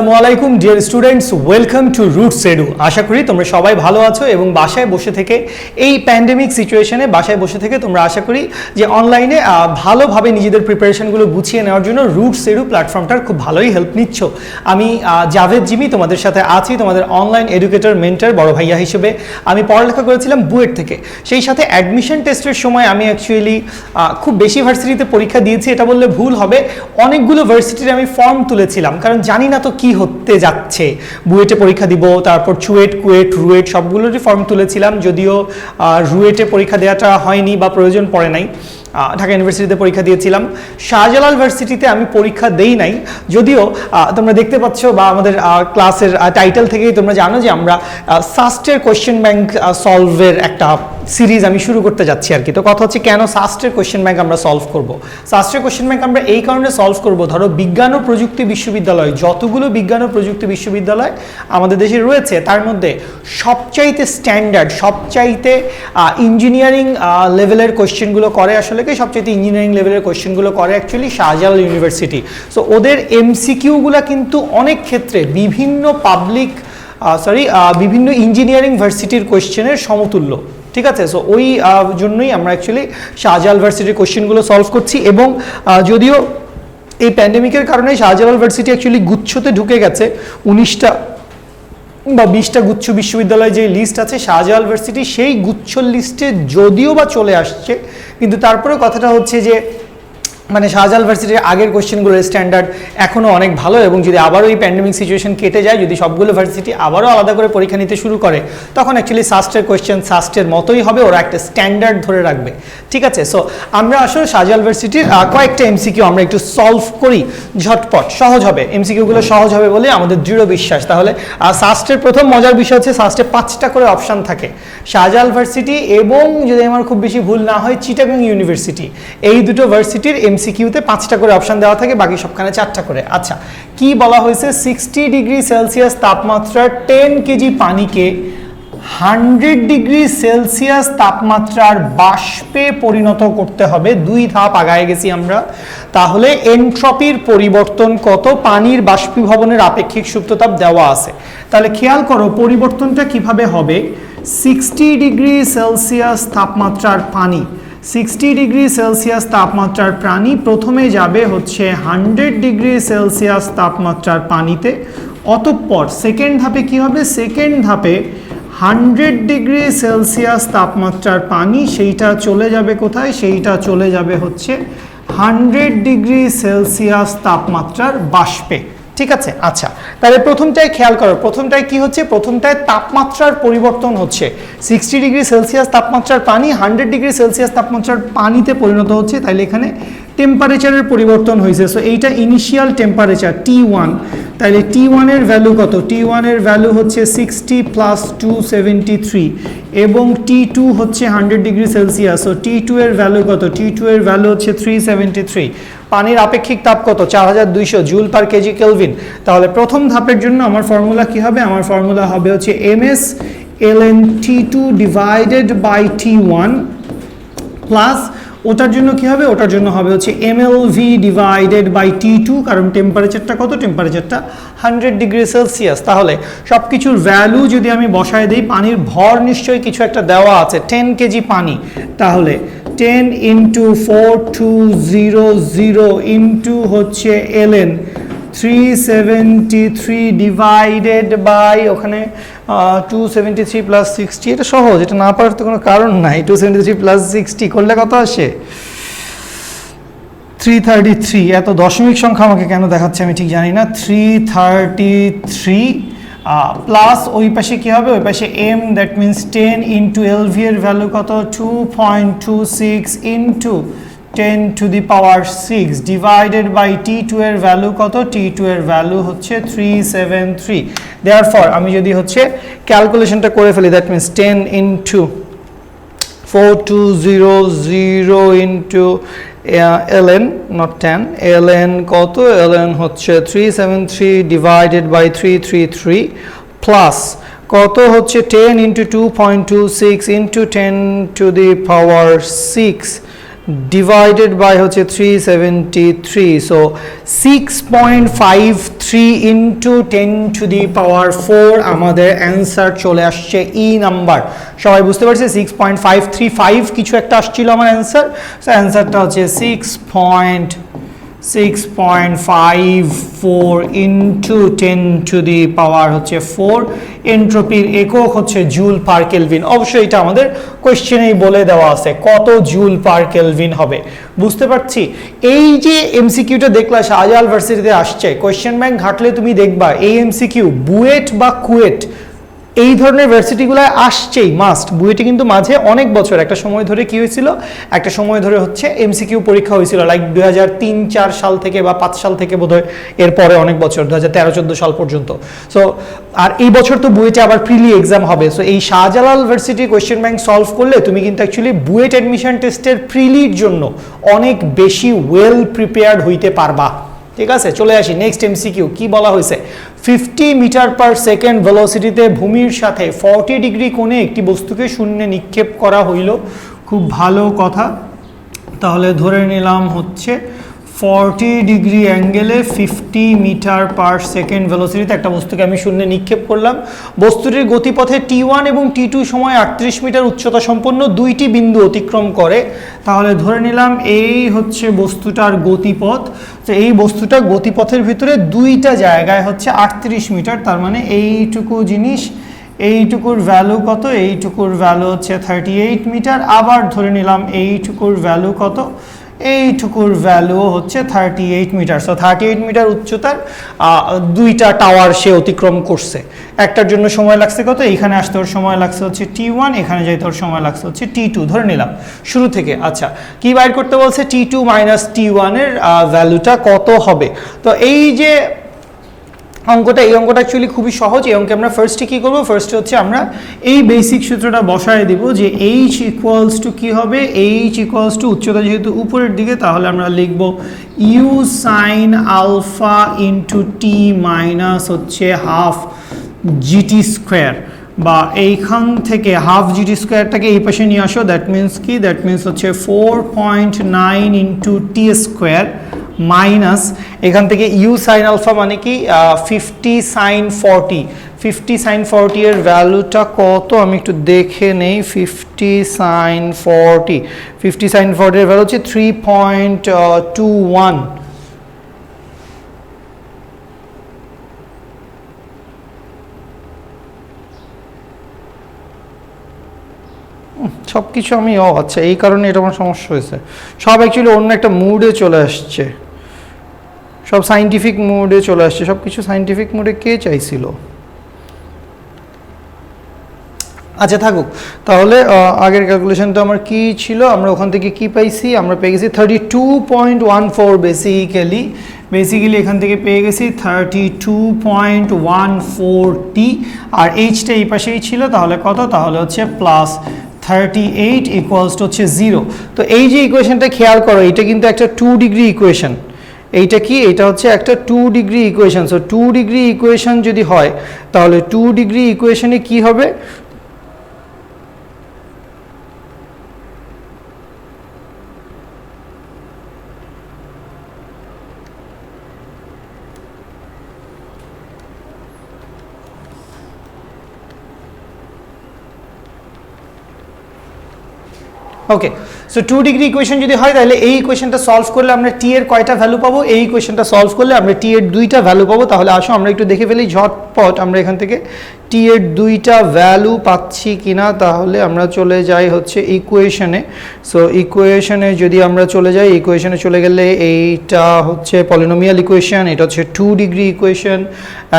আসসালামাইকুম dear students, welcome to Roots Edu. আশা করি তোমরা সবাই ভালো আছো এবং বাসায় বসে থেকে এই প্যান্ডেমিক সিচুয়েশনে বাসায় বসে থেকে তোমরা আশা করি যে অনলাইনে ভালোভাবে নিজেদের প্রিপারেশনগুলো গুছিয়ে নেওয়ার জন্য রুটস এডু প্ল্যাটফর্মটার খুব ভালোই হেল্প নিচ্ছ। আমি জাভেদ জিমি তোমাদের সাথে আছি, তোমাদের অনলাইন এডুকেটর মেন্টর বড় ভাইয়া হিসেবে। আমি পড়ালেখা করেছিলাম বুয়েট থেকে, সেই সাথে অ্যাডমিশন টেস্টের সময় আমি অ্যাকচুয়ালি খুব বেশি ভার্সিটিতে পরীক্ষা দিয়েছি এটা বললে ভুল হবে। অনেকগুলো ভার্সিটির আমি ফর্ম তুলেছিলাম, কারণ জানি না তো কি হতে যাচ্ছে। বুয়েটে পরীক্ষা দিব, তারপর চুয়েট, কুয়েট, রুয়েট সবগুলোরই ফর্ম তুলেছিলাম, যদিও রুয়েটে পরীক্ষা দেওয়াটা হয়নি বা প্রয়োজন পড়ে নাই। ঢাকা ইউনিভার্সিটিতে পরীক্ষা দিয়েছিলাম। শাহজালাল ভার্সিটিতে আমি পরীক্ষা দেই নাই, যদিও তোমরা দেখতে পাচ্ছ বা আমাদের ক্লাসের টাইটেল থেকেই তোমরা জানো যে আমরা সাস্টের কোয়েশ্চেন ব্যাংক সলভের একটা সিরিজ আমি শুরু করতে যাচ্ছি আর কি। তো কথা হচ্ছে, কেন সাস্টের কোয়েশ্চেন ব্যাংক আমরা সলভ করব? সাস্টের কোয়েশ্চেন ব্যাংক আমরা এই কারণে সলভ করব, ধরো বিজ্ঞান ও প্রযুক্তি বিশ্ববিদ্যালয়, যতগুলো বিজ্ঞান ও প্রযুক্তি বিশ্ববিদ্যালয় আমাদের দেশে রয়েছে তার মধ্যে সবচাইতে স্ট্যান্ডার্ড, সবচাইতে ইঞ্জিনিয়ারিং লেভেলের কোয়েশ্চেনগুলো করে, আসলে কি সবচাইতে ইঞ্জিনিয়ারিং লেভেলের কোয়েশ্চেনগুলো করে অ্যাকচুয়ালি শাহজালাল ইউনিভার্সিটি। সো ওদের এমসিকিউগুলো কিন্তু অনেক ক্ষেত্রে বিভিন্ন বিভিন্ন ইঞ্জিনিয়ারিং ভার্সিটির কোয়েশ্চেনের সমতুল্য, ঠিক আছে? সো ওই জন্যই আমরা অ্যাকচুয়ালি শাহজালাল ভার্সিটির কোয়েশ্চেনগুলো সলভ করছি। এবং যদিও এই প্যান্ডেমিকের কারণে শাহজালাল ভার্সিটি অ্যাকচুয়ালি গুচ্ছতে ঢুকে গেছে, 19টা বা 20টা গুচ্ছ বিশ্ববিদ্যালয় যে লিস্ট আছে শাহজালাল ভার্সিটি সেই গুচ্ছ লিস্টে যদিও বা চলে আসছে, কিন্তু তারপরে কথাটা হচ্ছে যে মানে শাহজালাল ভার্সিটির আগের কোয়েশ্চেনগুলোর স্ট্যান্ডার্ড এখনও অনেক ভালো। এবং যদি আবারও এই প্যান্ডেমিক সিচুয়েশন কেটে যায়, যদি সবগুলো ভার্সিটি আবারও আলাদা করে পরীক্ষা নিতে শুরু করে, তখন অ্যাকচুয়ালি সাস্টের কোয়েশ্চেন সাস্টের মতোই হবে, ওরা একটা স্ট্যান্ডার্ড ধরে রাখবে, ঠিক আছে? সো আমরা আসলে শাহজালাল ভার্সিটির কয়েকটা এমসিকিউ আমরা একটু সলভ করি, ঝটপট সহজ হবে, এমসিকিউগুলো সহজ হবে বলে আমাদের দৃঢ় বিশ্বাস। তাহলে সাস্টের প্রথম মজার বিষয় হচ্ছে সাস্টে 5টা করে অপশান থাকে। শাহজালাল ভার্সিটি এবং যদি আমার খুব বেশি ভুল না হয় চিটাগং ইউনিভার্সিটি, এই দুটো ভার্সিটির এমসিকিউতে 5টা করে অপশান দেওয়া থাকে, বাকি সবখানে 4টা করে। আচ্ছা, কি বলা হয়েছে? 60 ডিগ্রি সেলসিয়াস তাপমাত্রার 10 কেজি পানিকে 100 ডিগ্রি সেলসিয়াস তাপমাত্রার বাষ্পে পরিণত করতে হবে। 2 ধাপ আগায় গেছি আমরা। তাহলে এনট্রপির পরিবর্তন কত? পানির বাষ্পীভবনের আপেক্ষিক সুপ্ততাপ দেওয়া আছে। তাহলে খেয়াল করো পরিবর্তনটা কিভাবে হবে। 60 ডিগ্রি সেলসিয়াস তাপমাত্রার পানি, 60 ডিগ্রি সেলসিয়াস তাপমাত্রার পানি প্রথমে যাবে হচ্ছে 100 ডিগ্রি সেলসিয়াস তাপমাত্রার পানিতে। অতঃপর সেকেন্ড ধাপে কি হবে? সেকেন্ড ধাপে 100 ডিগ্রি সেলসিয়াস তাপমাত্রার পানি সেইটা চলে যাবে কোথায়? সেইটা চলে যাবে হচ্ছে 100 ডিগ্রি সেলসিয়াস তাপমাত্রার বাষ্পে, ঠিক আছে? আচ্ছা, তাহলে প্রথমটায় খেয়াল করো, প্রথমটায় কি হচ্ছে? প্রথমটায় তাপমাত্রার পরিবর্তন হচ্ছে। 60 ডিগ্রি সেলসিয়াস তাপমাত্রার পানি 100 ডিগ্রি সেলসিয়াস তাপমাত্রার পানিতে পরিণত হচ্ছে, তাইলে এখানে টেম্পারেচারের পরিবর্তন হয়েছে। সো এইটা ইনিশিয়াল টেম্পারেচার T1, তাইলে T1 এর ভ্যালু কত? T1 এর ভ্যালু হচ্ছে 60 + 273 এবং T2 হচ্ছে 100 ডিগ্রি সেলসিয়াস। সো T2 এর ভ্যালু কত? T2 এর ভ্যালু হচ্ছে 373। পানির আপেক্ষিক তাপ কত? 4200 জুল পার কেজি কেলভিন। তাহলে প্রথম ধাপের জন্য আমার ফর্মুলা কি হবে? আমার ফর্মুলা হবে হচ্ছে ms ln T2 divided by T1 plus ওটার জন্য কি হবে? ওটার জন্য হবে হচ্ছে mlv ডিভাইডেড বাই T2, কারণ টেম্পারেচারটা কত? টেম্পারেচারটা 100 ডিগ্রি সেলসিয়াস। তাহলে সব কিছুর ভ্যালু যদি আমি বসায় দিই, পানির ভর নিশ্চয়ই কিছু একটা দেওয়া আছে, 10 কেজি পানি। তাহলে 10 × 4200 ইন্টু হচ্ছে ln 373 ডিভাইডেড বাই ওখানে 273 + 60। এটা সহজ, এটা না পারার তো কোনো কারণ নাই। 273 + 60 করলে কত আসে? 333। এত দশমিক সংখ্যা আমাকে কেন দেখাচ্ছে আমি ঠিক জানি না। 333 প্লাস ওই পাশে কি হবে? ওই পাশে m, দ্যাট মিনস 10 × lv এর ভ্যালু কত? 2.26 into 10 to the power 6 divided by T2 এর ভ্যালু কত? T2 এর ভ্যালু হচ্ছে 373। দেয়ারফর আমি যদি হচ্ছে ক্যালকুলেশনটা করে ফেলি, that means 10 × 4200 into ln, not 10, ln কত? ln হচ্ছে 373 ডিভাইডেড বাই 333 প্লাস কত হচ্ছে 10 × 2.26 into 10 to the power 6 divided by হচ্ছে 373, so 6.53 into 10 to the power 4 আমাদের অ্যান্সার চলে আসছে ই নাম্বার। সবাই বুঝতে পারছে 6.535 কিছু একটা আসছিল আমার অ্যান্সার, সো অ্যান্সারটা হচ্ছে 6.54 ইন্টু 10 টু দি পাওয়ার হচ্ছে 4। এন্ট্রপির একক হচ্ছে জুল পার কেলভিন। অবশ্যই এটা আমাদের কোয়েশ্চেনেই বলে দেওয়া আছে কত জুল পার কেলভিন হবে। বুঝতে পারছি এই যে এমসিকিউটা দেখলা শাহজালাল ভার্সিটিতে আসছে, কোয়েশ্চেন ব্যাংক ঘাটলে তুমি দেখবা এই এমসিকিউ বুয়েট বা কুয়েট এই ধরনের ভার্সিটিগুলো আসছেই মাস্ট। বুয়েটে কিন্তু মাঝে অনেক বছর একটা সময় ধরে কি হয়েছিল, একটা সময় ধরে হচ্ছে এমসিকিউ পরীক্ষা হয়েছিল, লাইক 2003-4 সাল থেকে বা 5 সাল থেকে বোধহয়, এরপরে অনেক বছর 2013-14 সাল পর্যন্ত। সো আর এই বছর তো বুয়েটে আবার প্রিলি এক্সাম হবে। সো এই Shahjalal varsity question bank solve করলে তুমি কিন্তু অ্যাকচুয়ালি বুয়েট অ্যাডমিশন টেস্টের প্রিলির জন্য অনেক বেশি ওয়েল প্রিপেয়ার্ড হইতে পারবা। ঠিক আছে, চলে আসি নেক্সট এমসিকিউ। কি বলা হয়েছে, 50 মিটার পার সেকেন্ড ভেলোসিটিতে ভূমির সাথে 40 ডিগ্রি কোণে একটি বস্তুকে শূন্যে নিক্ষেপ করা হইল। খুব ভালো কথা, তাহলে ধরে নিলাম হচ্ছে 40 ডিগ্রি অ্যাঙ্গেলে 50 মিটার পার সেকেন্ড ভেলোসিটিতে একটা বস্তুকে আমি শূন্যে নিক্ষেপ করলাম। বস্তুটির গতিপথে T1 এবং T2 সময় 38 মিটার উচ্চতা সম্পন্ন দুইটি বিন্দু অতিক্রম করে। তাহলে ধরে নিলাম এই হচ্ছে বস্তুটার গতিপথ। তো এই বস্তুটা গতিপথের ভিতরে দুইটা জায়গায় হচ্ছে 38 মিটার, তার মানে এইটুকু জিনিস, এইটুকুর ভ্যালু কত, এইটুকুর ভ্যালু হচ্ছে 38 মিটার। আবার ধরে নিলাম এইটুকুর ভ্যালু কত, এইটুকুর ভ্যালু হচ্ছে 38 মিটার। সো 38 মিটার উচ্চতার দুইটা টাওয়ার সে অতিক্রম করছে। একটার জন্য সময় লাগছে কত, এইখানে আসতে ওর সময় লাগছে হচ্ছে T1, এখানে যাইতে ওর সময় লাগছে হচ্ছে T2 ধরে নিলাম শুরু থেকে। আচ্ছা, কি বাইর করতে বলছে, T2 মাইনাস T1 এর ভ্যালুটা কত হবে। তো এই যে অঙ্কটা, এই অঙ্কটা অ্যাকচুয়ালি খুবই সহজ। এই অঙ্কে আমরা ফার্স্টে কী করবো, ফার্স্টে হচ্ছে আমরা এই বেসিক সূত্রটা বসায় দিব যে এইচ ইকুয়ালস টু কী হবে, এইচ ইকুয়ালস টু উচ্চতা যেহেতু উপরের দিকে, তাহলে আমরা লিখব u sine alpha into t minus হচ্ছে হাফ জিটি স্কোয়ার, বা এইখান থেকে হাফ জিটি স্কোয়ারটাকে এই পাশে নিয়ে আসো। দ্যাট মিনস কি, দ্যাট মিনস হচ্ছে 4.9 ইন্টু টি স্কোয়ার মাইনাস এখান থেকে ইউ সাইন আলফা মানে কি 50 সাইন 40, 50 সাইন 40 এর ভ্যালুটা কত আমি একটু দেখে নেই। 50 সাইন 40, 50 সাইন 40 এর ভ্যালু হচ্ছে 3.21। সব কিছু আমি আচ্ছা এই কারণে এটা আমার সমস্যা হয়েছে। সব অ্যাকচুয়ালি অন্য একটা মুডে চলে আসছে, সব সাইন্টিফিক মুডে চলে আসছে, সব কিছু সাইন্টিফিক মুডে কে চাইছিল। আচ্ছা থাকুক, তাহলে আগের ক্যালকুলেশনটা আমার কি ছিল, আমরা ওখান থেকে কি পাইছি, আমরা পেয়ে গেছি 32.14 বেসিক্যালি এখান থেকে পেয়ে গেছি 32.14t, আর এইচটা এই পাশেই ছিল, তাহলে কত, তাহলে হচ্ছে প্লাস 38 ইকুয়ালস টু হচ্ছে 0। তো এই যে ইকুয়েশনটা খেয়াল করো, এটা কিন্তু একটা 2 ডিগ্রি ইকুয়েশন। এইটা কি, এটা হচ্ছে একটা 2 degree equation. So 2 degree equation যদি হয়, তাহলে 2 ডিগ্রি ইকুয়েশনে কি হবে, ওকে। সো 2 ডিগ্রি ইকুয়েশন যদি হয়, তাহলে এই ইকুয়েশনটা সলভ করলে আমরা টি এর কয়টা ভ্যালু পাবো, এই ইকুয়েশনটা সলভ করলে আমরা টি এর দুইটা ভ্যালু পাবো। তাহলে আসো আমরা একটু দেখে ফেলি ঝটপট আমরা এখান থেকে টি এর দুইটা ভ্যালু পাচ্ছি কিনা। তাহলে আমরা চলে যাই হচ্ছে ইকুয়েশনে। সো ইকুয়েশনে যদি আমরা চলে যাই, ইকুয়েশনে চলে গেলে এইটা হচ্ছে পলিনোমিয়াল ইকুয়েশন, এটা হচ্ছে 2 ডিগ্রি ইকুয়েশন,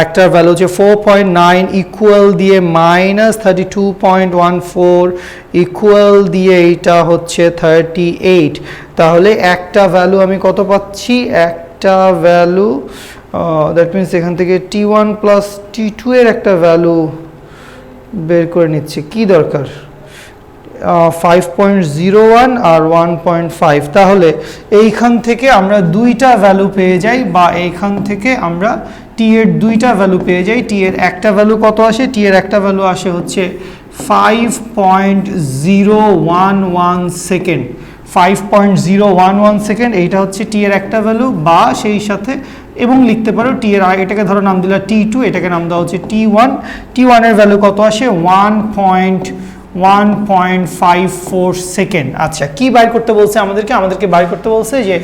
একটার ভ্যালু হচ্ছে 4.9 ইকুয়াল দিয়ে মাইনাস 32.14 ইকুয়াল দিয়ে এইটা হচ্ছে 38। তাহলে একটা ভ্যালু আমি কত পাচ্ছি, একটা ভ্যালু দ্যাট মিনস এখান থেকে T1 প্লাস T2 এর একটা ভ্যালু বের করে নিচ্ছে। কি দরকার, 5.01 আর 1.5। তাহলে এইখান থেকে আমরা দুইটা ভ্যালু পেয়ে যাই, বা এইখান থেকে আমরা টি এর দুইটা ভ্যালু পেয়ে যাই। টি এর একটা ভ্যালু কত আসে, টি এর একটা ভ্যালু আসে হচ্ছে 5.011 সেকেন্ড, 5.011 সেকেন্ড, এইটা হচ্ছে টি এর একটা ভ্যালু, বা সেই সাথে এবং লিখতে পারো টি এর এটাকে ধরো নাম দিলা T2, এটাকে নাম দেওয়া হচ্ছে T1 এর ভ্যালু কত আসে 1.54 সেকেন্ড। আচ্ছা, কি বাইর করতে বলছে আমাদেরকে বাইর করতে বলছে যে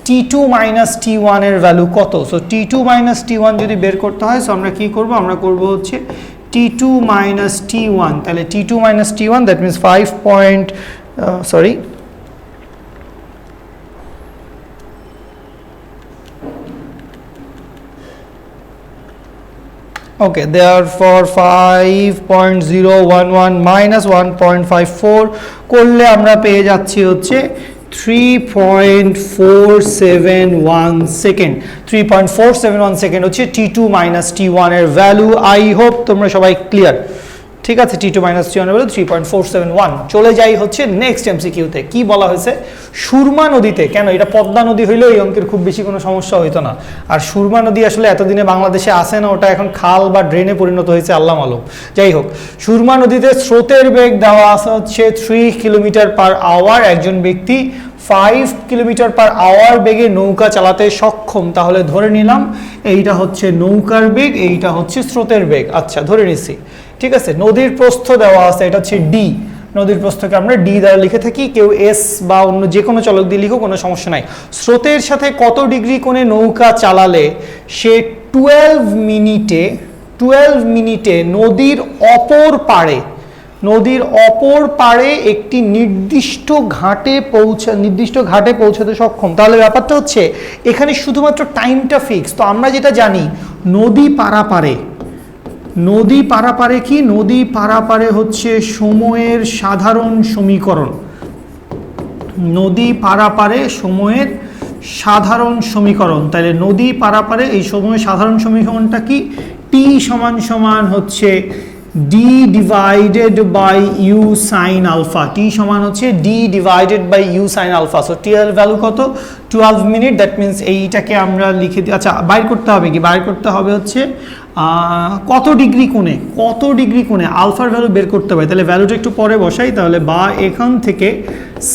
T2 মাইনাস T1 এর ভ্যালু কত। সো T2 মাইনাস T1 যদি বের করতে হয়, সো আমরা কি করব, আমরা করব হচ্ছে T2 মাইনাস T1, তাহলে T2 minus T1 that means 5 point sorry okay, therefore 5.011 minus 1.54 করলে আমরা পেয়ে যাচ্ছি হচ্ছে 3.471 সেকেন্ড। 3.471 সেকেন্ড হচ্ছে T2 মাইনাস T1 এর ভ্যালু। আই হোপ তোমরা সবাই ক্লিয়ার। ঠিক আছে, T2 মাইনাস T1 এর ভ্যালু 3.471। চলে যাই হচ্ছে নেক্সট এমসিকিউতে। কি বলা হয়েছে, সুরমা নদীতে, কেন এটা পদ্মা নদী হইলেও এই অঙ্কের খুব বেশি কোনো সমস্যা হইতো না, আর সুরমা নদী আসলে এতদিনে বাংলাদেশে আসে না, ওটা এখন খাল বা ড্রেনে পরিণত হয়েছে, আল্লাহ মালুম। যাই হোক, সুরমা নদীতে স্রোতের বেগ দেওয়া আছে হচ্ছে 3 কিলোমিটার পার আওয়ার, একজন ব্যক্তি 5 কিলোমিটার পার আওয়ার বেগে নৌকা চালাতে সক্ষম। তাহলে ধরে নিলাম এইটা হচ্ছে নৌকার বেগ, এইটা হচ্ছে স্রোতের বেগ। আচ্ছা, ধরে নিচ্ছি, ঠিক আছে। নদীর প্রস্থ দেওয়া আছে, এটা হচ্ছে ডি। নদীর প্রস্থকে আমরা ডি দ্বারা লিখে থাকি, কেউ এস বা অন্য যে কোনো চলক দিয়ে লিখো, কোনো সমস্যা নাই। স্রোতের সাথে কত ডিগ্রি কোণে নৌকা চালালে সে 12 মিনিটে নদীর অপর পাড়ে একটি নির্দিষ্ট ঘাটে পৌঁছাতে সক্ষম। তাহলে ব্যাপারটা হচ্ছে এখানে শুধুমাত্র টাইমটা ফিক্স। তো আমরা যেটা জানি, নদী পারাপারে কি, নদী পারাপারে হচ্ছে সময়ের সাধারণ সমীকরণ। নদী পারাপারে সময়ের সাধারণ সমীকরণ, তাহলে নদী পারাপারে এই সময়ের সাধারণ সমীকরণটা কি, টি সমান সমান হচ্ছে D divided by U sine alpha. T সমান হচ্ছে D divided by U sine alpha. So T এর ভ্যালু কত, 12 মিনিট। দ্যাট মিনস এইটাকে আমরা লিখে দিই। আচ্ছা, বাইর করতে হবে কি, বাইর করতে হবে হচ্ছে কত ডিগ্রি কোণে আলফার ভ্যালু বের করতে হবে। তাহলে ভ্যালুটা একটু পরে বসাই। তাহলে বা এখান থেকে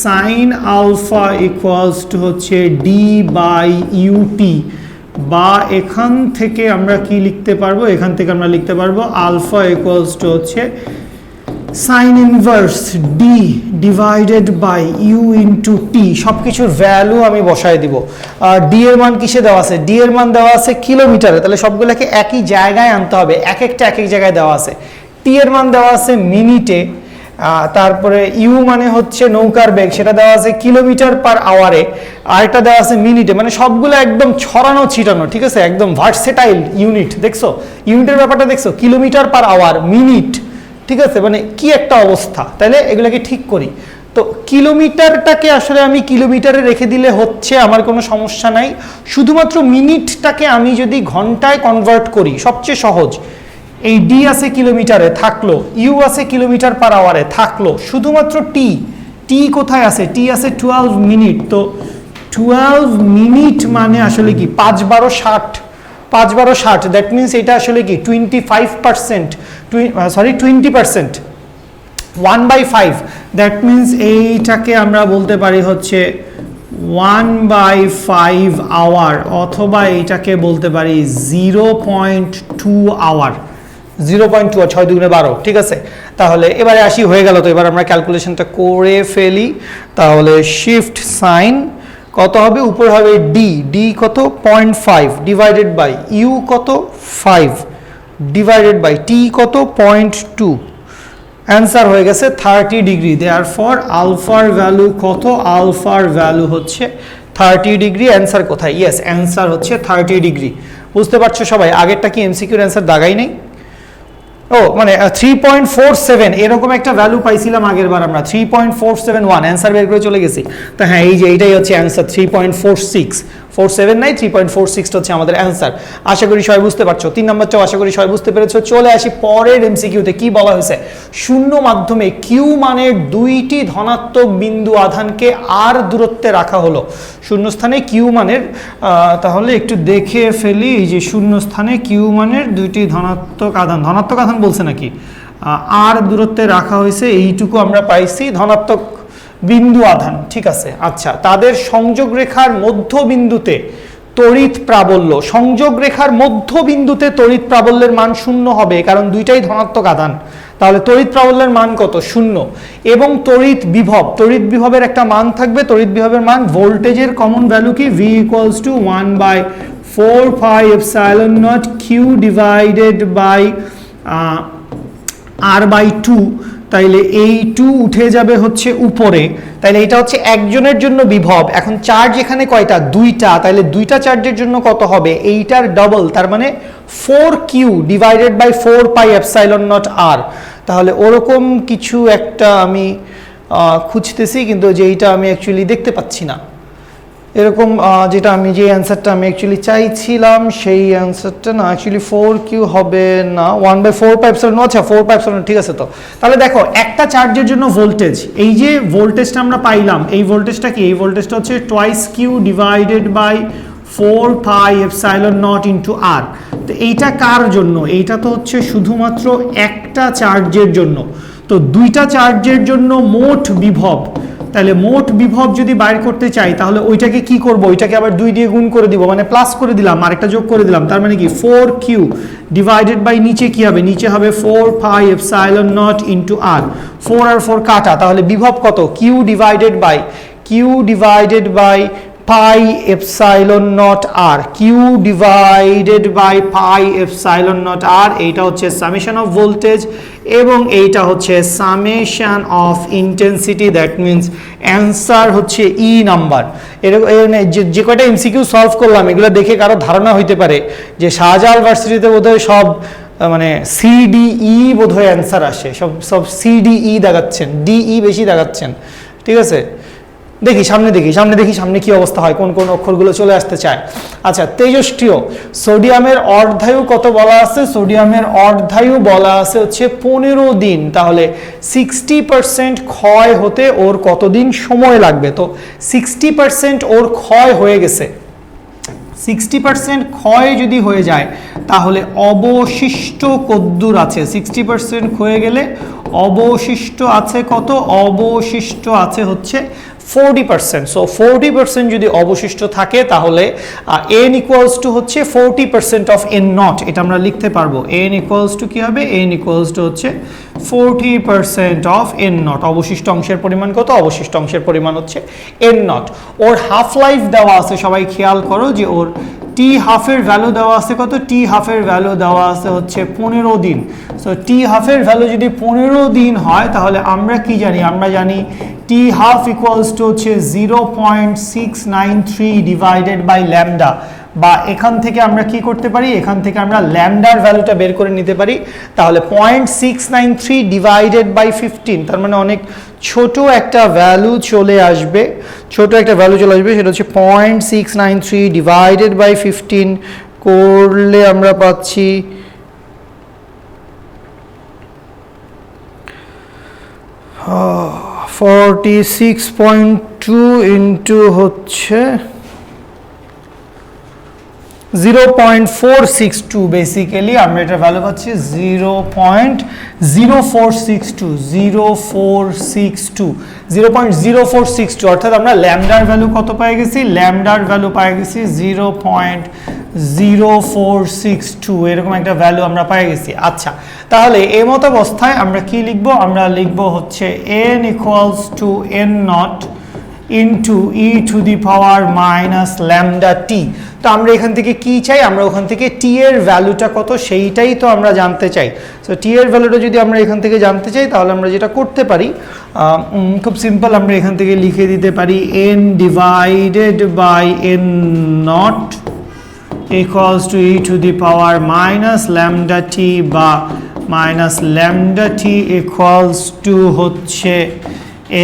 সাইন আলফা ইকুয়ালস টু হচ্ছে ডি বাই ইউটি, বা এখান থেকে আমরা কি লিখতে পারবো, এখান থেকে আমরা লিখতে পারবো আলফা ইকুয়ালস টু হচ্ছে sine inverse D divided by U into T. সব কিছুর ভ্যালু আমি বসায় দিব। আর ডি এর মান কিসে দেওয়া আছে, ডি এর মান দেওয়া আছে কিলোমিটারে, তাহলে সবগুলোকে একই জায়গায় আনতে হবে, এক একটা এক এক জায়গায় দেওয়া আছে। টি এর মান দেওয়া আছে মিনিটে, তারপরে ইউ মানে হচ্ছে নৌকার বেগ, সেটা দেওয়া আছে কিলোমিটার পার আওয়ারে, আরেকটা দেওয়া আছে মিনিটে। মানে সবগুলো একদম ছড়ানো ছিটানো, ঠিক আছে, একদম ভার্সেটাইল ইউনিট। দেখছো ইউনিটের ব্যাপারটা, দেখছো কিলোমিটার পার আওয়ার, মিনিট, ঠিক আছে, মানে কি একটা অবস্থা। তাহলে এগুলোকে ঠিক করি। তো কিলোমিটারটাকে আসলে আমি কিলোমিটারে রেখে দিলে হচ্ছে, আমার কোনো সমস্যা নাই। শুধুমাত্র মিনিটটাকে আমি যদি ঘন্টায় কনভার্ট করি, সবচেয়ে সহজ। এই ডি আছে কিলোমিটারে থাকলো, ইউ আছে কিলোমিটার পার আওয়ারে থাকলো, শুধুমাত্র টি কোথায় আছে, টি আছে 12 মিনিট। তো 12 মিনিট মানে আসলে কি 5/12 = 60। দ্যাট মিনস এটা আসলে কি 20%, 1/5। দ্যাট মিনস এইটাকে আমরা বলতে পারি হচ্ছে 1/5 আওয়ার, অথবা এইটাকে বলতে পারি 0.2 আওয়ার। 0.2 আর 6 দুগুণে 12, ঠিক আছে। তাহলে এবারে আসি, হয়ে গেল। তো এবার আমরা ক্যালকুলেশনটা করে ফেলি। তাহলে শিফট সাইন কত হবে, উপর হবে ডি কত 0.5 ডিভাইডেড বাই ইউ কত 5 ডিভাইডেড বাই টি কত 0.2। অ্যান্সার হয়ে গেছে 30 ডিগ্রি। দেয়ারফর আলফার ভ্যালু কত, আলফার ভ্যালু হচ্ছে 30 ডিগ্রি। অ্যান্সার কোথায়, ইয়েস, অ্যান্সার হচ্ছে 30 ডিগ্রি। বুঝতে পারছো সবাই, আগেরটা কি এমসিকিউর অ্যান্সার দাগাই নেই। ও মানে 3.47 এরকম একটা ভ্যালু পাইছিলাম আগের বার আমরা, 3.471 অ্যান্সার বের করে চলে গেছি। তো হ্যাঁ, এই যে এইটাই হচ্ছে অ্যান্সার, 3.47 নাই, 3.46 হচ্ছে আমাদের অ্যান্সার। আশা করি সবাই বুঝতে পারছো। 3 নম্বরটাও আশা করি সবাই বুঝতে পেরেছো। চলে আসি পরের এমসিকিউতে। কি বলা হয়েছে, শূন্য মাধ্যমে কিউ মানের 2টি ধনাত্মক বিন্দু আধানকে আর দূরত্বে রাখা হলো। শূন্যস্থানে কিউ মানের, তাহলে একটু দেখে ফেলি। এই যে শূন্যস্থানে কিউ মানের 2টি ধনাত্মক আধান বলছে নাকি, আর দূরত্বে রাখা হয়েছে, এইটুকু আমরা পাইছি। ধনাত্মক বিন্দু আধান, ঠিক আছে। আচ্ছা, তাদের সংযোগ রেখার মধ্যবিন্দুতে তড়িৎ প্রাবল্য, সংযোগ রেখার মধ্যবিন্দুতে তড়িৎ প্রাবল্যের মান 0 হবে, কারণ দুইটাই ধনাত্মক আধান। তাহলে তড়িৎ প্রাবল্যের মান কত? 0। এবং তড়িৎ বিভব, তড়িৎ বিভবের একটা মান থাকবে, তড়িৎ বিভবের মান ভোল্টেজের কমন ভ্যালু কি? V = 1/4 pi epsilon naught Q divided by R/2। তাইলে এই 2 উঠে যাবে হচ্ছে উপরে, তাইলে এটা হচ্ছে একজনের জন্য বিভব। এখন চার্জ এখানে কয়টা? 2টা, তাইলে 2টা চার্জের জন্য কত হবে? এইটার ডবল, তার মানে 4Q divided by 4 pi epsilon naught R। তাহলে ওরকম কিছু একটা আমি খুঁজতেছি, কিন্তু যেইটা আমি অ্যাকচুয়ালি দেখতে পাচ্ছি না। এরকম যেটা আমি যে অ্যান্সারটা আমি অ্যাকচুয়ালি চাইছিলাম সেই অ্যান্সারটা না, অ্যাকচুয়ালি 4Q হবে না, 1/4 pi epsilon, আচ্ছা 4 pi epsilon, ঠিক আছে। তো তাহলে দেখো একটা চার্জের জন্য ভোল্টেজ, এই যে ভোল্টেজটা আমরা পাইলাম, এই ভোল্টেজটা কি? এই ভোল্টেজটা হচ্ছে 2Q divided by 4 pi epsilon naught into R। তো এইটা কার জন্য? এইটা তো হচ্ছে শুধুমাত্র একটা চার্জের জন্য। তো দুইটা চার্জের জন্য মোট বিভব, তাহলে মোট বিভব যদি বাইর করতে চাই তাহলে ওইটাকে কি করব? ওইটাকে আবার 2 দিয়ে গুণ করে দিব, মানে প্লাস করে দিলাম, আরেকটা যোগ করে দিলাম, তার মানে কি 4Q ডিভাইডেড বাই নিচে কি হবে? নিচে হবে 4 pi epsilon naught into R। 4 আর 4 কাটা, তাহলে বিভব কত? Q divided by pi epsilon naught R, Q divided by pi epsilon naught R। এইটা হচ্ছে সামেশন অফ ভোল্টেজ এবং এইটা হচ্ছে summation of intensity, that means answer হচ্ছে ই নাম্বার। এরকম যে কয়টা এমসিকিউ সলভ করলাম এগুলো দেখে কারো ধারণা হইতে পারে যে শাহজালাল ভার্সিটিতে বোধহয় সব মানে CDE বোধহয় অ্যান্সার আসে, সব CDE দেখাচ্ছেন, DE বেশি দেখাচ্ছেন, ঠিক আছে। দেখি সামনে কি অবস্থা হয়, কোন কোন অক্ষরগুলো চলে আসতে চায়। আচ্ছা, তেজস্ক্রিয় সোডিয়ামের অর্ধায়ু কত বলা আছে? সোডিয়ামের অর্ধায়ু বলা আছে হচ্ছে 15 দিন। তাহলে 60% ক্ষয় হতে ওর কতদিন সময় লাগবে? তো 60% ওর ক্ষয় হয়ে গেছে, 60% ক্ষয় যদি হয়ে যায় তাহলে অবশিষ্ট কদ্দূর আছে? 60% ক্ষয়ে গেলে অবশিষ্ট আছে কত? অবশিষ্ট আছে হচ্ছে 40%। সো 40% যদি অবশিষ্ট থাকে তাহলে n ইকুয়ালস টু হচ্ছে 40% অফ n নট, এটা আমরা লিখতে পারবো। n ইকুয়ালস টু কি হবে? n ইকুয়ালস টু হচ্ছে 40% অফ n নট। অবশিষ্ট অংশের পরিমাণ কত? অবশিষ্ট অংশের পরিমাণ হচ্ছে n not. Or half life দেওয়া আছে, সবাই খেয়াল করো যে ওর t হাফের ভ্যালু দেওয়া আছে কত? t হাফের ভ্যালু দেওয়া আছে হচ্ছে 15 দিন। সো t হাফের ভ্যালু যদি 15 দিন হয় তাহলে আমরা কি জানি? আমরা জানি t হাফ ইকুয়ালস টু হচ্ছে 0.693 ডিভাইডেড বাই ল্যামডা, বা এখান থেকে আমরা কি করতে পারি? এখান থেকে আমরা ল্যামডার ভ্যালুটা বের করে নিতে পারি। তাহলে 0.693 ডিভাইডেড বাই 15, তার মানে অনেক ছোট একটা ভ্যালু চলে আসবে, সেটা হচ্ছে 0.693 ডিভাইডেড বাই 15 করলে আমরা পাচ্ছি 46.2 ইন্টু হচ্ছে 0.462, বেসিক্যালি আমরা এটা ভ্যালু পাচ্ছি 0.0462, অর্থাৎ আমরা ল্যামডার ভ্যালু কত পেয়ে গেছি? ল্যামডার ভ্যালু পেয়ে গেছি 0.0462, এরকম একটা ভ্যালু আমরা পেয়ে গেছি। আচ্ছা, তাহলে এই মত অবস্থায় আমরা কি লিখবো? আমরা লিখবো হচ্ছে n equals to n naught into e to the power minus lambda T. তো আমরা এখান থেকে কি চাই? আমরা ওখান থেকে টি এর ভ্যালুটা কত সেইটাই তো আমরা জানতে চাই। সো টি এর ভ্যালুটা যদি আমরা এখান থেকে জানতে চাই তাহলে আমরা যেটা করতে পারি, খুব সিম্পল, আমরা এখান থেকে লিখে দিতে পারি n divided by n naught equals to e to the power minus lambda T, বা minus lambda T equals to হচ্ছে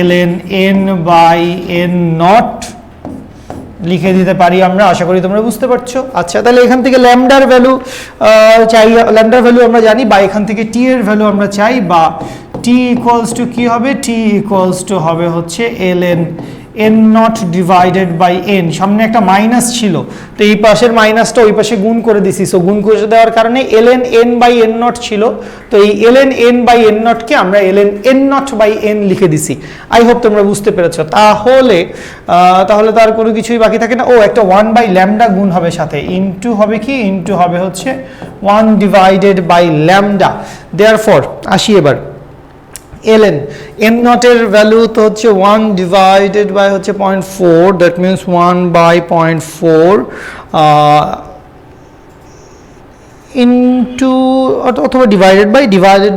ln n by n naught লিখে দিতে পারি আমরা। আশা করি তোমরা বুঝতে পারছো। আচ্ছা, তাহলে এখান থেকে ল্যামডার ভ্যালু চাই, ল্যামডার ভ্যালু আমরা জানি, বা এখান থেকে টি এর ভ্যালু আমরা চাই, বা টি ইকুয়ালস টু কি হবে? টি ইকুয়ালস টু হবে হচ্ছে ln n naught divided by n, সামনে একটা মাইনাস ছিল তো এই পাশের মাইনাসটা ওই পাশে গুণ করে দিছি, সো গুণ করে দেওয়ার কারণে ln n by n naught ছিল, তো এই ln n বাই এন নটকে আমরা ln n naught by n লিখে দিছি। আই হোপ তোমরা বুঝতে পেরেছো। তাহলে তার কোনো কিছুই বাকি থাকে না। ও একটা 1 বাই ল্যামডা গুণ হবে সাথে, ইনটু হবে কি, ইনটু হবে হচ্ছে 1 ডিভাইডেড বাই ল্যামডা। দেয়ারফর আসি এবার ln n নটের ভ্যালু তো হচ্ছে 1 ডিভাইডেড বাই হচ্ছে 0.4, দ্যাট মিনস 1 বাই 0.4 ইনটু অথবা ডিভাইডেড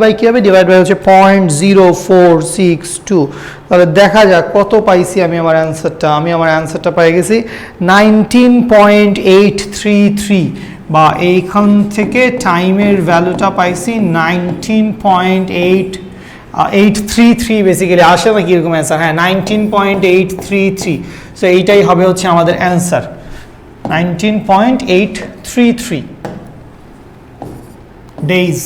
বাই কি হবে, ডিভাইড বাই হচ্ছে 0.0462। তাহলে দেখা যাক কত পাইছি আমি আমার অ্যান্সারটা পেয়ে গেছি 19.833, বা এইখান থেকে টাইমের ভ্যালুটা পাইছি 19.833 বেসিক্যালি আসে নাকি এরকম অ্যান্সার, হ্যাঁ 19.833। সো এইটাই হবে হচ্ছে আমাদের অ্যান্সার 19.833 ডেজ।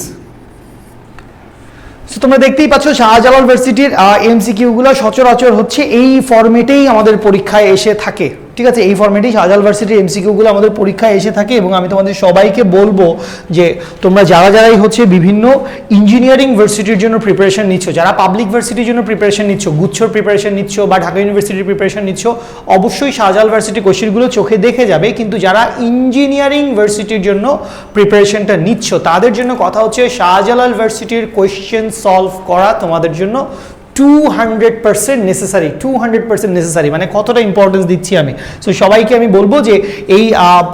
সো তোমরা দেখতেই পাচ্ছ শাহজালাল ভার্সিটির এমসিকিউগুলো সচরাচর হচ্ছে এই ফরম্যাটেই আমাদের পরীক্ষায় এসে থাকে, ঠিক আছে, এই ফরম্যাটেই শাহজালাল ভার্সিটির এমসিকিউগুলো আমাদের পরীক্ষায় এসে থাকে। এবং আমি তোমাদের সবাইকে বলবো যে তোমরা যারাই হচ্ছে বিভিন্ন ইঞ্জিনিয়ারিং ভার্সিটির জন্য প্রিপারেশন নিচ্ছ, যারা পাবলিক ভার্সিটির জন্য প্রিপারেশন নিচ্ছ, গুচ্ছর প্রিপারেশন নিচ্ছ বা ঢাকা ইউনিভার্সিটির প্রিপারেশন নিচ্ছ, অবশ্যই শাহজালাল ভার্সিটির কোশ্চেনগুলো চোখে দেখে যাবে। কিন্তু যারা ইঞ্জিনিয়ারিং ভার্সিটির জন্য প্রিপারেশনটা নিচ্ছ তাদের জন্য কথা হচ্ছে শাহজালাল ভার্সিটির কোশ্চেন সলভ করা তোমাদের জন্য 200% নেসেসারি, মানে কতটা ইম্পর্টেন্স দিচ্ছি আমি। সো সবাইকে আমি বলবো যে এই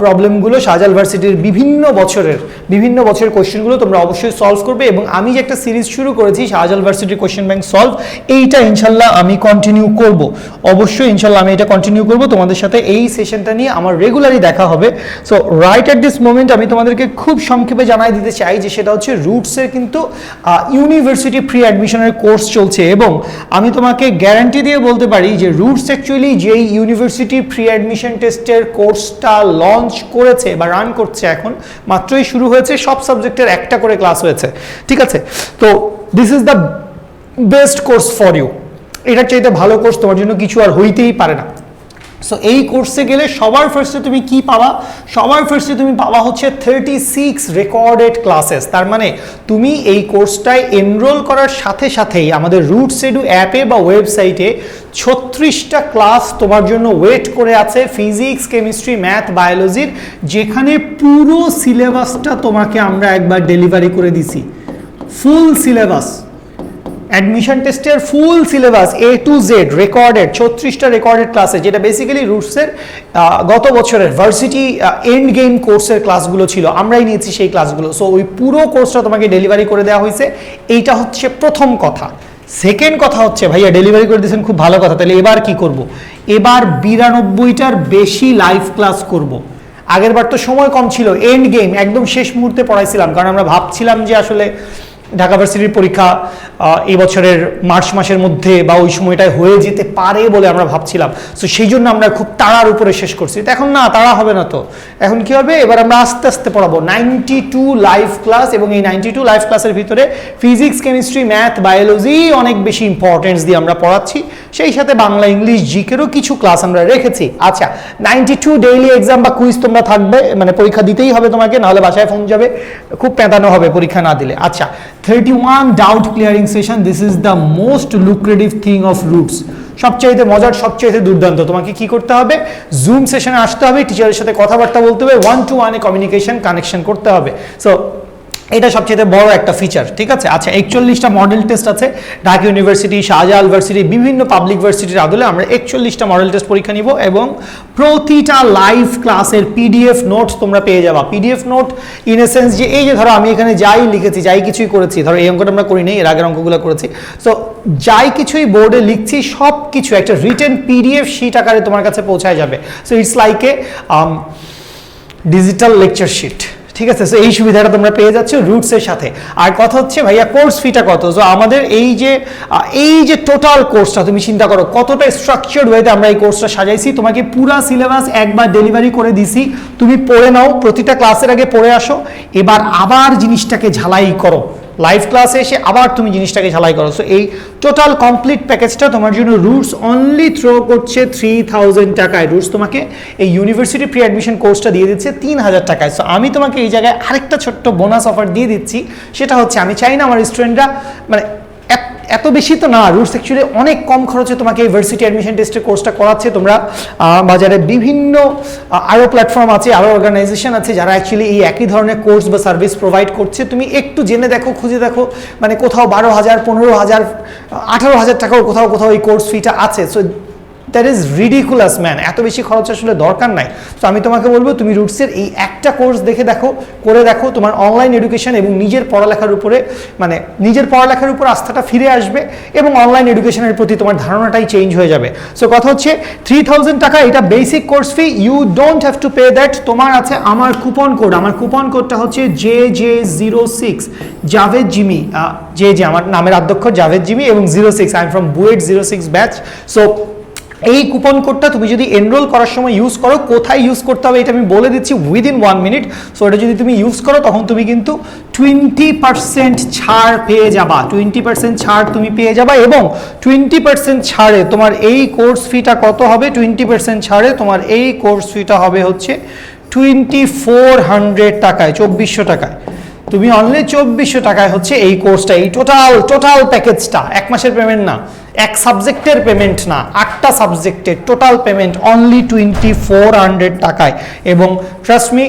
প্রবলেমগুলো শাহজালাল ভার্সিটির বিভিন্ন বছরের কোশ্চেনগুলো তোমরা অবশ্যই সলভ করবে। এবং আমি যে একটা সিরিজ শুরু করেছি শাহজালাল ভার্সিটির কোশ্চেন ব্যাংক সলভ, এইটা ইনশাল্লাহ আমি কন্টিনিউ করব, অবশ্যই ইনশাল্লাহ আমি এটা কন্টিনিউ করব। তোমাদের সাথে এই সেশনটা নিয়ে আমার রেগুলারই দেখা হবে। So right at this moment আমি তোমাদেরকে খুব সংক্ষেপে জানাই দিতে চাই যে সেটা হচ্ছে রুটসের কিন্তু ইউনিভার্সিটি প্রি অ্যাডমিশনের কোর্স চলছে, এবং আমি তোমাকে গ্যারান্টি দিয়ে বলতে পারি যে রুটস অ্যাকচুয়ালি যেই ইউনিভার্সিটি প্রি অ্যাডমিশন টেস্টের কোর্সটা লঞ্চ করেছে বা রান করছে, এখন মাত্রই শুরু হয়েছে, সব সাবজেক্টের একটা করে ক্লাস হয়েছে, ঠিক আছে। তো this is the best course for you, এটার চাইতে ভালো কোর্স তোমার জন্য কিছু আর হইতেই পারে না। সো এই কোর্সে গেলে সবার ফার্স্টে তুমি কি পাবা, তুমি পাবা হচ্ছে 36 রেকর্ডেড ক্লাসেস। তার মানে তুমি এই কোর্সটায় এনরোল করার সাথে সাথেই আমাদের রুটস এডু অ্যাপে বা ওয়েবসাইটে 36টা ক্লাস তোমার জন্য ওয়েট করে আছে, ফিজিক্স, কেমিস্ট্রি, ম্যাথ, বায়োলজির, যেখানে পুরো সিলেবাসটা তোমাকে আমরা একবার ডেলিভারি করে দিছি, ফুল সিলেবাস, অ্যাডমিশন টেস্টের full syllabus A to Z recorded, 36টা রেকর্ডেড ক্লাসে, যেটা বেসিক্যালি রুটসের গত বছরের ভার্সিটি এন্ড গেম কোর্সের ক্লাসগুলো ছিল, আমরাই নিয়েছি সেই ক্লাসগুলো। সো ওই পুরো কোর্সটা তোমাকে ডেলিভারি করে দেওয়া হয়েছে, এইটা হচ্ছে প্রথম কথা। সেকেন্ড কথা হচ্ছে ভাইয়া ডেলিভারি করে দিয়েছেন, খুব ভালো কথা, তাহলে এবার কি করব, এবার 92টার বেশি লাইভ ক্লাস করব। আগের বার তো সময় কম ছিল, এন্ড গেম একদম শেষ মুহূর্তে পড়াইছিলাম, কারণ আমরা ভাবছিলাম যে আসলে ঢাকা ভার্সিটির পরীক্ষা এই বছরের মার্চ মাসের মধ্যে বা ওই সময়টায় হয়ে যেতে পারে বলে আমরা ভাবছিলাম। সো সেই জন্য আমরা খুব তাড়ার উপরে শেষ করছি। তো এখন না, তাড়া হবে না, তো এখন কি হবে, এবার আমরা আস্তে আস্তে পড়াবো 92 লাইভ ক্লাস, এবং এই 92 লাইভ ক্লাসের ভিতরে ফিজিক্স, কেমিস্ট্রি, ম্যাথ, বায়োলজি অনেক বেশি ইম্পর্টেন্স দিয়ে আমরা পড়াচ্ছি, সেই সাথে বাংলা, ইংলিশ, জিকেরও কিছু ক্লাস আমরা রেখেছি। আচ্ছা, 92 ডেইলি এক্সাম বা কুইজ তোমরা থাকবে, মানে পরীক্ষা দিতেই হবে তোমাকে, নাহলে বাসায় ফোন যাবে, খুব পেঁদানো হবে পরীক্ষা না দিলে। আচ্ছা, 31 doubt clearing session, this is the most lucrative thing of roots, সবচাইতে মজার, সবচাইতে দুর্দান্ত। তোমাকে কি করতে হবে, জুম সেশনে আসতে হবে, টিচারের সাথে কথাবার্তা বলতে হবে, 1-to-1 কমিউনিকেশন কানেকশন করতে হবে। সো এটা সবচেয়ে বড় একটা ফিচার, ঠিক আছে। আচ্ছা, 41টা মডেল টেস্ট আছে ঢাকা ইউনিভার্সিটি, শাহজালাল ভার্সিটি, বিভিন্ন পাবলিক ভার্সিটির আদলে আমরা 41টা মডেল টেস্ট পরীক্ষা নিব, এবং প্রতিটা লাইভ ক্লাসের পিডিএফ নোটস তোমরা পেয়ে যাবা। PDF note in a sense যে এই যে ধরো আমি এখানে যাই লিখেছি, যাই কিছুই করেছি, ধরো এই অঙ্কটা আমরা করি নাই, এর আগের অঙ্কগুলো করেছি, সো যাই কিছুই বোর্ডে লিখছি সব কিছু একটা রিটেন পিডিএফ শিট আকারে তোমার কাছে পৌঁছায় যাবে। So it's like a digital lecture sheet, ঠিক আছে। সো এই সুবিধাটা তোমরা পেয়ে যাচ্ছ রুটসের সাথে। আর কথা হচ্ছে ভাইয়া কোর্স ফিটা কত, সো আমাদের এই যে টোটাল কোর্সটা তুমি চিন্তা করো কতটা স্ট্রাকচার্ড ওয়েতে আমরা এই কোর্সটা সাজাইছি। তোমাকে পুরা সিলেবাস একবার ডেলিভারি করে দিছি, তুমি পড়ে নাও, প্রতিটা ক্লাসের আগে পড়ে আসো, এবার আবার জিনিসটাকে ঝালাই করো, লাইভ ক্লাসে এসে আবার তুমি জিনিসটাকে ঝালাই করো। সো এই টোটাল কমপ্লিট প্যাকেজটা তোমার জন্য রুটস অনলি থ্রো করছে 3000 টাকায়। রুটস তোমাকে এই ইউনিভার্সিটি প্রি অ্যাডমিশন কোর্সটা দিয়ে দিচ্ছে 3000 টাকায়। সো আমি তোমাকে এই জায়গায় আরেকটা ছোট্ট বোনাস অফার দিয়ে দিচ্ছি, সেটা হচ্ছে আমি চাই না আমার স্টুডেন্টরা মানে এত বেশি তো না, রুটস অ্যাকচুয়ালি অনেক কম খরচে তোমাকে এই ভার্সিটি অ্যাডমিশন টেস্টের কোর্সটা করাচ্ছে। তোমরা বাজারে বিভিন্ন আরও প্ল্যাটফর্ম আছে, আরও অর্গানাইজেশন আছে যারা অ্যাকচুয়ালি এই একই ধরনের কোর্স বা সার্ভিস প্রোভাইড করছে। তুমি একটু জেনে দেখো, খুঁজে দেখো, মানে কোথাও 12,000, 15,000, 18,000 টাকাও কোথাও কোথাও এই কোর্স ফিটা আছে। So that is ridiculous man, এত বেশি খরচ আসলে দরকার নাই। তো আমি তোমাকে বলবো তুমি রুটসের এই একটা কোর্স করে দেখো, তোমার অনলাইন এডুকেশন এবং নিজের পড়ালেখার উপরে মানে নিজের পড়ালেখার উপর আস্থাটা ফিরে আসবে এবং অনলাইন এডুকেশনের প্রতি তোমার ধারণাটাই চেঞ্জ হয়ে যাবে। সো কথা হচ্ছে 3000 টাকা এটা basic course fee, you don't have to pay that. তোমার আছে আমার কুপন কোড, আমার কুপন কোডটা হচ্ছে JJ06 জাভেদ জিমি, JJ আমার নামের আদ্যক্ষর জাভেদ জিমি এবং 06, I am from BUET 06 batch. So এই কুপন কোডটা তুমি যদি এনরোল করার সময় ইউজ করো, কোথায় ইউজ করতে হবে এটা আমি বলে দিচ্ছি উইদিন 1 মিনিট। সো এটা যদি তুমি ইউজ করো তখন তুমি কিন্তু 20% ছাড় পেয়ে যাবা, 20% ছাড় তুমি পেয়ে যাবা। এবং 20% ছাড়ে তোমার এই কোর্স ফিটা কত হবে? 20% ছাড়ে তোমার এই কোর্স ফিটা হবে হচ্ছে 2400 টাকায়, 2400 টাকায়। তুমি অনলি 2400 টাকায় হচ্ছে এই কোর্সটা, এই টোটাল প্যাকেজটা, এক মাসের পেমেন্ট না, এক সাবজেক্টের পেমেন্ট না, 8টা সাবজেক্টের টোটাল পেমেন্ট অনলি 2400 টাকায়। এবং ট্রাস্ট মি,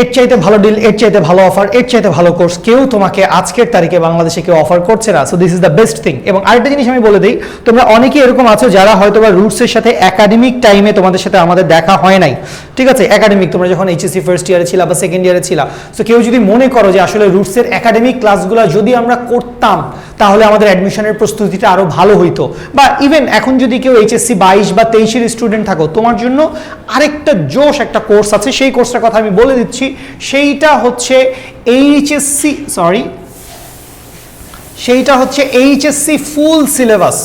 এর চাইতে ভালো ডিল, এর চাইতে ভালো অফার, এর চাইতে ভালো কোর্স কেউ তোমাকে আজকের তারিখে বাংলাদেশে কেউ অফার করছে না। So this is the best thing. এবং আরেকটা জিনিস আমি বলে দিই, তোমরা অনেকেই এরকম আছো যারা হয়তো বা রুটসের সাথে একাডেমিক টাইমে তোমাদের সাথে আমাদের দেখা হয় নাই, ঠিক আছে? একাডেমিক তোমরা যখন এইচএসসি ফার্স্ট ইয়ারে ছিলা বা সেকেন্ড ইয়ারে ছিলা, সো কেউ যদি মনে করো যে আসলে রুটসের একাডেমিক ক্লাসগুলো যদি আমরা করতাম তাহলে আমাদের অ্যাডমিশনের প্রস্তুতিটা আরও ভালো হইতো, বা ইভেন এখন যদি কেউ এইচএসসি 22 বা 23-এর স্টুডেন্ট থাকো, তোমার জন্য আরেকটা জোশ একটা কোর্স আছে, সেই কোর্সটার কথা আমি বলে দিচ্ছি। সেইটা হচ্ছে এইচএসসি ফুল সিলেবাস,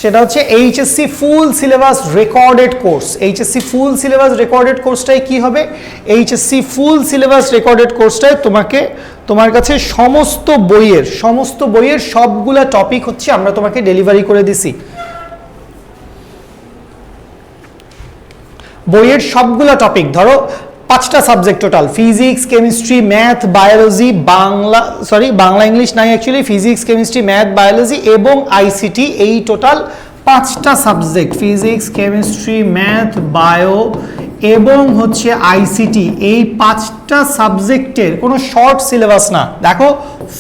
সেটা হচ্ছে HSC full syllabus recorded course. HSC full syllabus recorded কোর্সটায় কি হবে? এইচএসসি ফুল সিলেবাস রেকর্ডেড কোর্সটায় তোমার কাছে সমস্ত বইয়ের সবগুলা টপিক হচ্ছে আমরা তোমাকে ডেলিভারি করে দিছি। বইয়ের সবগুলা টপিক, ধরো 5টা subject total, physics, chemistry, math, biology, Bangla English নাই actually, physics, chemistry, math, biology এবং আইসিটি, এই টোটাল 5টা subject, physics, chemistry, math, bio এবং হচ্ছে আইসিটি, এই 5টা সাবজেক্টের কোনো শর্ট সিলেবাস না, দেখো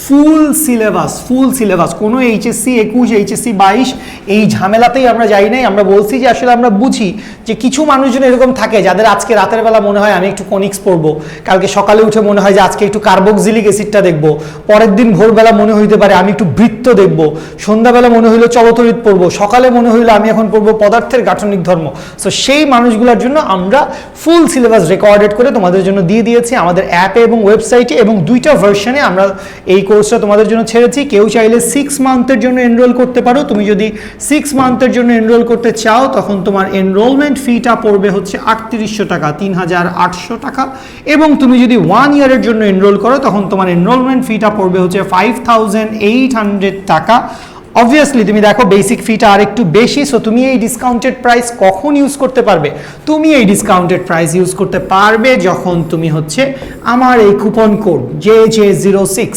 ফুল সিলেবাস, কোনো এইচএসসি 21, এইচএসসি 22 এই ঝামেলাতেই আমরা যাই নাই। আমরা বলছি যে আসলে আমরা বুঝি যে কিছু মানুষজন এরকম থাকে যাদের আজকে রাতের বেলা মনে হয় আমি একটু কনিক্স পড়বো, কালকে সকালে উঠে মনে হয় যে আজকে একটু কার্বক্সিলিক অ্যাসিডটা দেখবো, পরের দিন ভোরবেলা মনে হইতে পারে আমি একটু বৃত্ত দেখবো, সন্ধ্যাবেলা মনে হইলো চলতরিৎ পড়বো, সকালে মনে হইলো আমি এখন পড়বো পদার্থের গাঠনিক ধর্ম। সো সেই মানুষগুলোর জন্য আমরা ফুল সিলেবাস রেকর্ডেড করে তোমাদের জন্য দিয়ে দিয়েছি আমাদের অ্যাপে এবং ওয়েবসাইটে, এবং 2টা ভার্সনে আমরা এই কোর্সটা তোমাদের জন্য ছেড়েছি। কেউ চাইলে 6 মান্থের জন্য এনরোল করতে পারো। তুমি যদি 6 মান্থের জন্য এনরোল করতে চাও তখন তোমার এনরোলমেন্ট ফিটা পড়বে হচ্ছে 3800 টাকা, 3800 টাকা। এবং তুমি যদি 1 ইয়ারের জন্য এনরোল করো তখন তোমার এনরোলমেন্ট ফিটা পড়বে হচ্ছে 5800 টাকা। অবভিয়াসলি তুমি দেখো বেসিক ফিটা আর একটু বেশি। সো তুমি এই ডিসকাউন্টেড প্রাইস কখন ইউজ করতে পারবে? তুমি এই ডিসকাউন্টেড প্রাইস ইউজ করতে পারবে যখন তুমি হচ্ছে আমার এই coupon code JJ06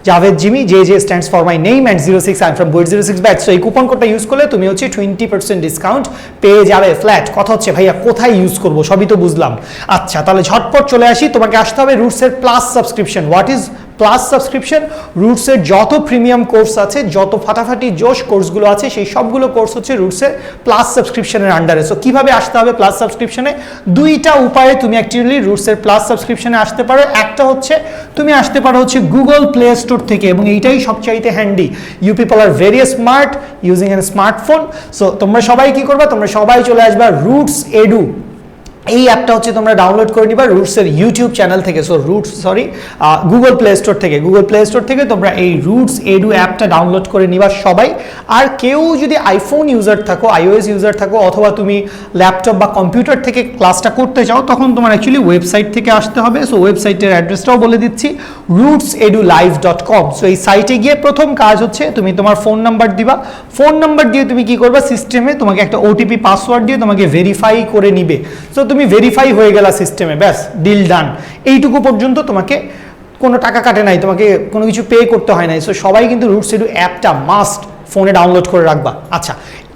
Javed Jimmy, JJ stands for my name and 06 I am from BUET 06 batch. So এই কুপন কোডটা ইউজ করলে তুমি হচ্ছে 20% ডিসকাউন্ট পেয়ে যাবে ফ্ল্যাট। কথা হচ্ছে ভাইয়া কোথায় ইউজ করবো? সবই তো বুঝলাম। আচ্ছা তাহলে ঝটপট চলে আসি, তোমাকে আসতে হবে রুটসের plus subscription. What is plus subscription? রুটসের যত প্রিমিয়াম কোর্স আছে, যত ফাটাফাটি জোশ কোর্সগুলো আছে, সেই সবগুলো কোর্স হচ্ছে রুটসের প্লাস সাবস্ক্রিপশনের আন্ডারে। সো কিভাবে আসতে হবে প্লাস সাবস্ক্রিপশনে? 2টা উপায়ে তুমি অ্যাকচুয়ালি রুটসের প্লাস সাবস্ক্রিপশনে আসতে পারো। একটা হচ্ছে তুমি আসতে পারো হচ্ছে গুগল প্লে স্টোর থেকে, এবং এইটাই সবচাইতে handy. You people are very smart using an smartphone. So তোমরা সবাই কি করবা? তোমরা সবাই চলে আসবা রুটস এডু এই অ্যাপটা হচ্ছে তোমরা ডাউনলোড করে নিবা রুটসের ইউটিউব চ্যানেল থেকে, গুগল প্লে স্টোর থেকে তোমরা এই রুটস এডু অ্যাপটা ডাউনলোড করে নিবা সবাই। আর কেউ যদি আইফোন ইউজার থাকো, iOS ইউজার থাকো, অথবা তুমি ল্যাপটপ বা কম্পিউটার থেকে ক্লাসটা করতে চাও, তখন তোমার অ্যাকচুয়ালি ওয়েবসাইট থেকে আসতে হবে। সো ওয়েবসাইটের অ্যাড্রেসটাও বলে দিচ্ছি, rootsedulive.com। সো এই সাইটে গিয়ে প্রথম কাজ হচ্ছে তুমি তোমার ফোন নাম্বার দিবা। ফোন নাম্বার দিয়ে তুমি কি করবা, সিস্টেমে তোমাকে একটা ওটিপি পাসওয়ার্ড দিয়ে তোমাকে ভেরিফাই করে নিবে। সো তুমি ভেরিফাই হয়ে গেলা সিস্টেমে, ব্যাস ডিল ডান। এইটুকু পর্যন্ত তোমাকে কোনো টাকা কাটে নাই, তোমাকে কোনো কিছু পে করতে হয় নাই। সো সবাই কিন্তু রুটস এডু অ্যাপটা মাস্ট ফোনে ডাউনলোড করে রাখবা। আচ্ছা,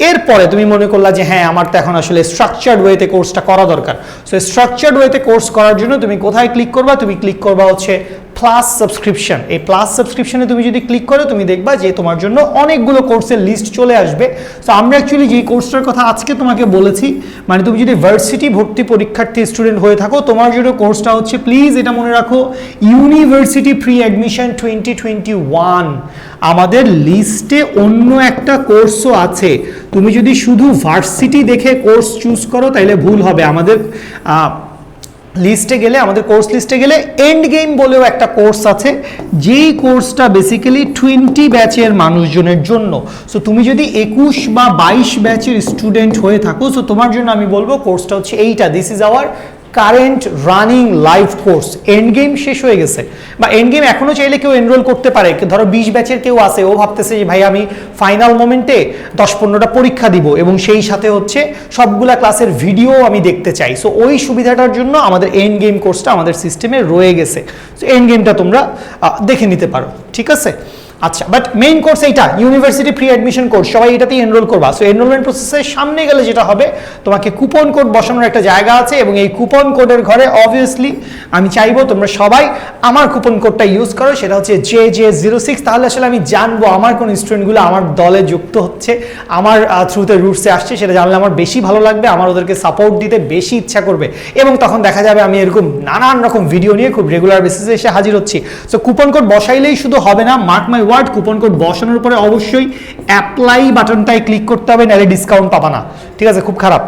এরপরে তুমি মনে করলা যে হ্যাঁ আমার তো এখন আসলে স্ট্রাকচার্ড ওয়েতে কোর্সটা করা দরকার। সো স্ট্রাকচার্ড ওয়েতে কোর্স করার জন্য তুমি কোথায় ক্লিক করবা, তুমি ক্লিক করবা হচ্ছে প্লাস সাবস্ক্রিপশন। এই প্লাস সাবস্ক্রিপশনে তুমি যদি ক্লিক করো, তুমি দেখবা যে তোমার জন্য অনেকগুলো কোর্সের লিস্ট চলে আসবে। সো আমরা অ্যাকচুয়ালি যে কোর্সটার কথা আজকে তোমাকে বলেছি, মানে তুমি যদি ভার্সিটি ভর্তি পরীক্ষার্থী স্টুডেন্ট হয়ে থাকো, তোমার জন্য কোর্সটা হচ্ছে, প্লিজ এটা মনে রাখো, ইউনিভার্সিটি প্রি অ্যাডমিশন 2021। আমাদের লিস্টে অন্য একটা কোর্সও আছে। তুমি যদি শুধু ভার্সিটি দেখে কোর্স চুজ করো তাহলে ভুল হবে। আমাদের লিস্টে গেলে, আমাদের কোর্স লিস্টে গেলে এন্ড গেম বলেও একটা কোর্স আছে, যেই কোর্সটা বেসিক্যালি 20 ব্যাচের মানুষজনের জন্য। সো তুমি যদি 21 বা 22 ব্যাচের স্টুডেন্ট হয়ে থাকো, সো তোমার জন্য আমি বলবো কোর্সটা হচ্ছে এইটা। This is our current running live course. End game শেষ হয়ে গেছে, বা এন্ড গেম এখনো চাইলে কেউ এনরোল করতে পারে। ধরো 20 ব্যাচের কেউ আছে, ও ভাবতেছে যে ভাই আমি ফাইনাল মোমেন্টে 10-15টা পরীক্ষা দিব এবং সেই সাথে হচ্ছে সবগুলা ক্লাসের ভিডিও আমি দেখতে চাই। সো ওই সুবিধাটার জন্য আমাদের এন্ড গেম কোর্সটা আমাদের সিস্টেমে রয়ে গেছে। সো এন্ড গেমটা তোমরা দেখে নিতে পারো, ঠিক আছে। আচ্ছা, বাট মেইন কোর্স এইটা, ইউনিভার্সিটি প্রি অ্যাডমিশন কোর্স, সবাই এটাতেই এনরোল করবা। সো এনরোলমেন্ট প্রসেসের সামনে গেলে যেটা হবে, তোমাকে কুপন কোড বসানোর একটা জায়গা আছে, এবং এই কুপন কোডের ঘরে অবভিয়াসলি আমি চাইবো তোমরা সবাই আমার কুপন কোডটা ইউজ করো, সেটা হচ্ছে JJ06। তাহলে আসলে আমি জানবো আমার কোন স্টুডেন্টগুলো আমার দলে যুক্ত হচ্ছে, আমার থ্রুতে রুটসে আসছে, সেটা জানলে আমার বেশি ভালো লাগবে, আমার ওদেরকে সাপোর্ট দিতে বেশি ইচ্ছা করবে, এবং তখন দেখা যাবে আমি এরকম নানান রকম ভিডিও নিয়ে খুব রেগুলার বেসিসে এসে হাজির হচ্ছি। সো কুপন কোড বসাইলেই শুধু হবে না, mark my word, coupon code বসানোর পরে অবশ্যই অ্যাপ্লাই বাটনটায় ক্লিক করতে হবে, নাহলে ডিসকাউন্ট পাবা না, ঠিক আছে, খুব খারাপ।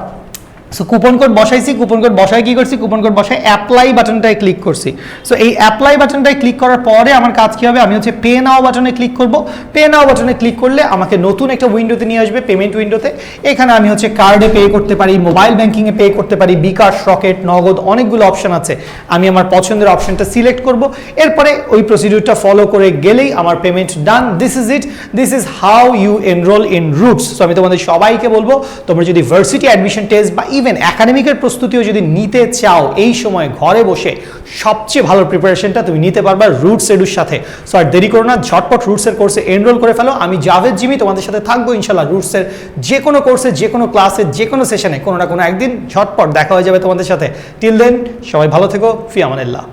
সো কুপন কোড বসাইছি, কুপন কোড বসায় কি করছি, কুপন কোড বসায় অ্যাপ্লাই বাটনটায় ক্লিক করছি। সো এই অ্যাপ্লাই বাটনটায় ক্লিক করার পরে আমার কাজ কি হবে, আমি হচ্ছে পে নাও বাটনে ক্লিক করব। পে নাও বাটনে ক্লিক করলে আমাকে নতুন একটা উইন্ডোতে নিয়ে আসবে, পেমেন্ট উইন্ডোতে। এখানে আমি হচ্ছে কার্ডে পে করতে পারি, মোবাইল ব্যাংকিংয়ে পে করতে পারি, বিকাশ, রকেট, নগদ, অনেকগুলো অপশন আছে। আমি আমার পছন্দের অপশনটা সিলেক্ট করব, এরপরে ওই প্রসিডিউরটা ফলো করে গেলেই আমার payment done. This is it, this is how you enroll in Roots. So আমি তোমাদের সবাইকে বলবো, তোমরা যদি ভার্সিটি অ্যাডমিশন টেস্ট বা ইভেন একাডেমিকের প্রস্তুতিও যদি নিতে চাও, এই সময় ঘরে বসে সবচেয়ে ভালো প্রিপারেশনটা তুমি নিতে পারবা রুটস এডুর সাথে। সো আর দেরি করো না, ঝটপট রুটসের কোর্সে এনরোল করে ফেলো। আমি জাভেদ জিমি তোমাদের সাথে থাকবো ইনশাল্লাহ রুটসের যে কোনো কোর্সে, যে কোনো ক্লাসে, যে কোনো সেশনে, কোনো না কোনো একদিন ঝটপট দেখা হয়ে যাবে তোমাদের সাথে। টিল দেন সবাই ভালো থেকো, ফি আমানিল্লাহ।